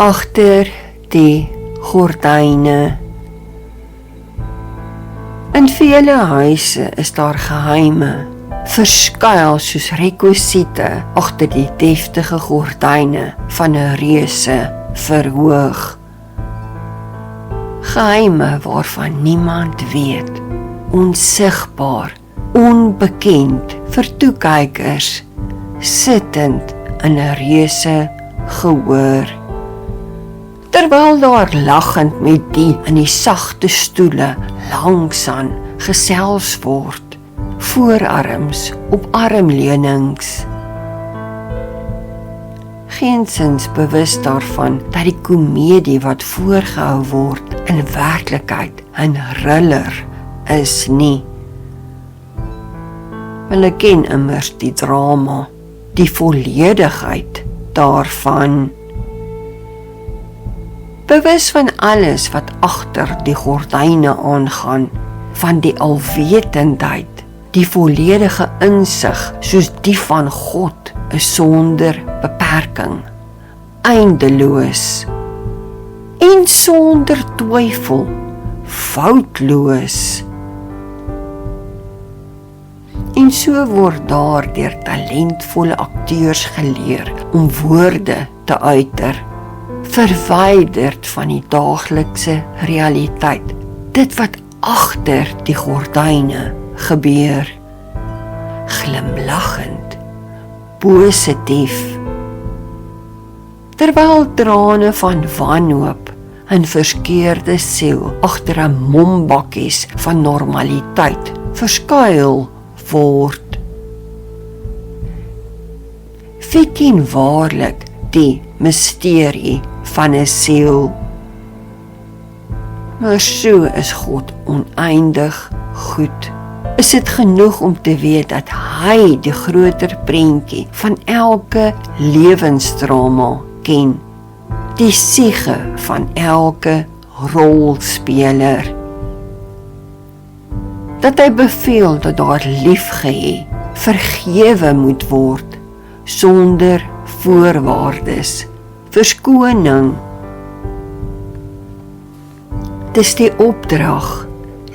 agter die gordyne. In vele huise is daar geheime, verskuil soos rekwisiete agter die deftige gordyne van 'n reuse verhoog. Geheime waarvan niemand weet, onsigbaar, onbekend vir toekykers, sittend in 'n reuse gehoor. Terwyl daar lachend met die in die sagte stoele langsaan gesels word, voorarms op armleunings. Geensins bewus daarvan dat die komedie wat voorgehou word in werklikheid 'n thriller is nie. Hulle ken immers die drama, die volledigheid daarvan. Bewus van alles wat agter die gordyne aangaan, van die alwetendheid, die volledige insig soos die van God is sonder beperking, eindeloos en sonder twyfel, foutloos. En so word daar deur talentvolle akteurs geleer om woorde te uiter, verwyderd van die daaglikse realiteit, dit wat agter die gordyne gebeur, glimlaggend, positief, terwyl trane van wanhoop en verskeurde siel agter 'n mombakkies van normaliteit verskuil word. Wie ken waarlik die misterie van 'n siel? Maar so is God oneindig goed. Is dit genoeg om te weet dat hy die groter prentjie van elke lewensdrama ken, die siege van elke rolspeler, dat hy beveel dat daar liefgehê, vergewe moet word, sonder voorwaardes, verskoning. Dis die opdrag,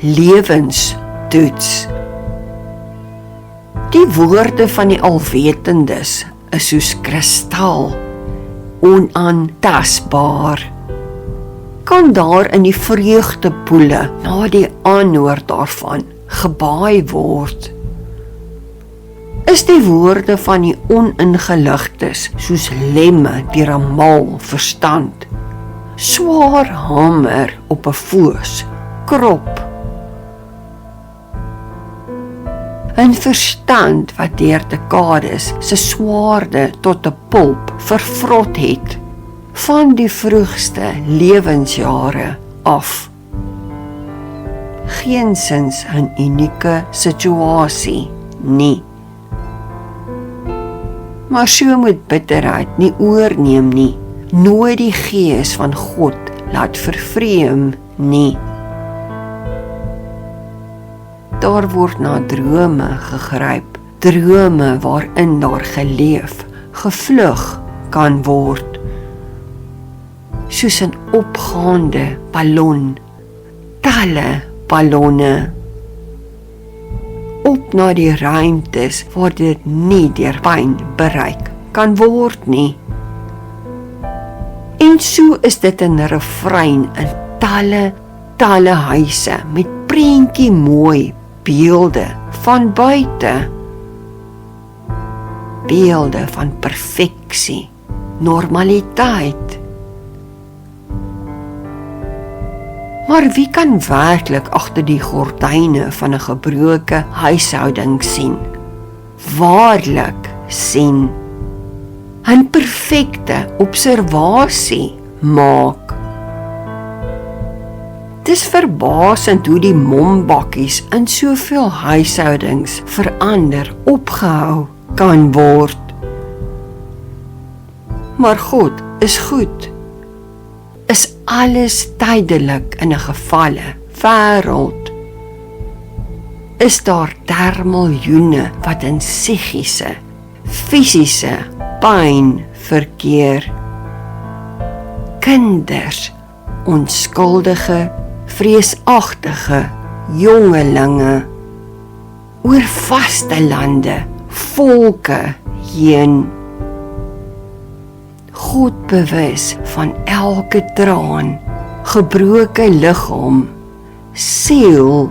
lewenstoets. Die woorde van die alwetendes is soos kristal, onaantastbaar. Kan daar in die vreugdepoele na die aanhoor daarvan gebaai word. Is die woorde van die oningeligtes soos lemme deur 'n mal verstand, swaar hamer op 'n foos, krop. 'n verstand wat deur dekades se swaarde tot 'n pulp vervrot het, van die vroegste lewensjare af. Geensins 'n unieke situasie nie. Maar so moet bitterheid nie oorneem nie, nooit die gees van God laat vervreem nie. Daar word na drome gegryp, drome waarin daar geleef, gevlug kan word. Soos 'n opgaande ballon, talle ballonne, op na die ruimtes waar dit nie deur pyn bereik kan word nie. En so is dit 'n refrein in talle huise met prentjie mooi beelde van buite, beelde van perfeksie, normaliteit. Maar wie kan werklik agter die gordyne van 'n gebroke huishouding sien? Waarlik sien. 'n perfekte observasie maak. Dis verbasend hoe die mombakkies in soveel huishoudings verander, opgehou kan word. Maar God is goed. Is alles tydelik in 'n gevalle wêreld? Is daar miljoene wat in fisiese pyn verkeer? kinders, onskuldige, vreesagtige jongelinge oor vaste lande, volke heen. God bewus van elke traan, gebroke liggaam, siel,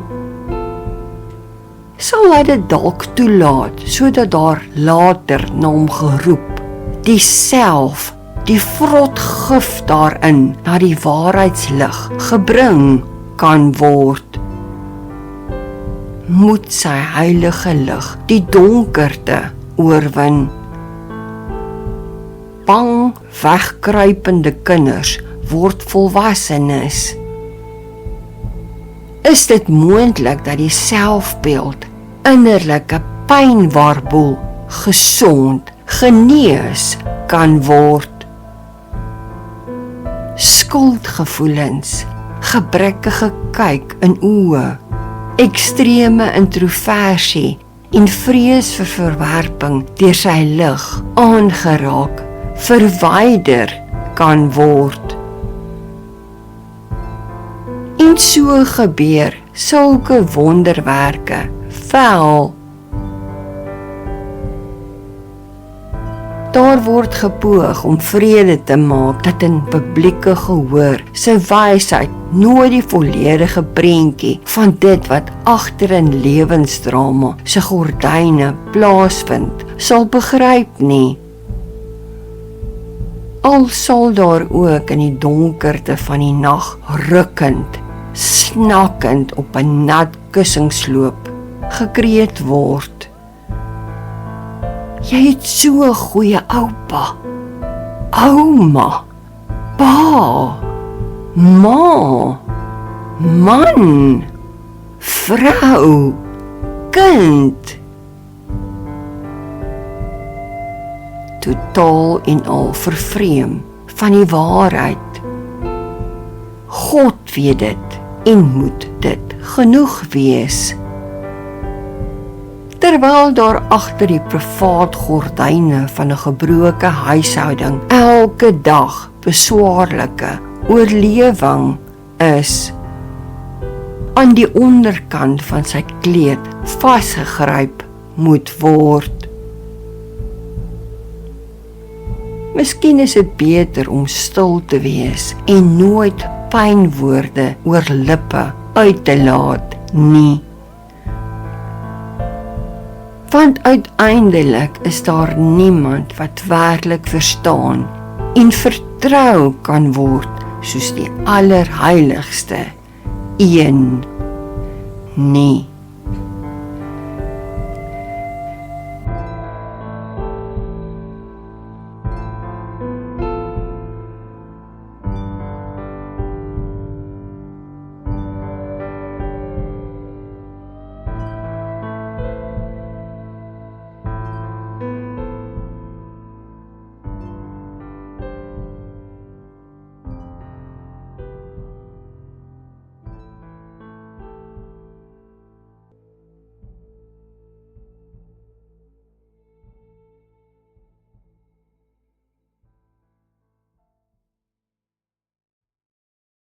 sal hy dit dalk toelaat, sodat daar later na hom geroep, die self, die vrot gif daarin, na die waarheidslig gebring kan word. Moet sy heilige lig die donkerte oorwin. Bang, wegkruipende kinders word volwassenes. Is dit moontlik dat die selfbeeld, innerlike pynwarboel, gesond, genees kan word? Skuldgevoelens, gebrekkige kyk in oë, ekstreme introversie en vrees vir verwerping deur sy lig aangeraak, verwyder kan word. En so gebeur sulke wonderwerke, wel. Daar word gepoog om vrede te maak dat in publieke gehoor se wysheid nooit die volledige prentjie van dit wat agter in lewensdrama se gordyne plaasvind sal begryp nie. Al sal daar ook in die donkerte van die nag rukkend, snakkend op 'n nat kussingsloop gekreet word. Jy het so 'n goeie oupa, ouma, pa, ma, man, vrou, kind. Totaal en al vervreem van die waarheid. God weet dit en moet dit genoeg wees. Terwyl daar agter die privaat gordyne van 'n gebroke huishouding elke dag beswaarlike oorlewing is, aan die onderkant van sy kleed vasgegryp moet word. Miskien is dit beter om stil te wees en nooit pynwoorde oor lippe uit te laat nie. Want uiteindelik is daar niemand wat werklik verstaan en vertrou kan word soos die allerheiligste een nie.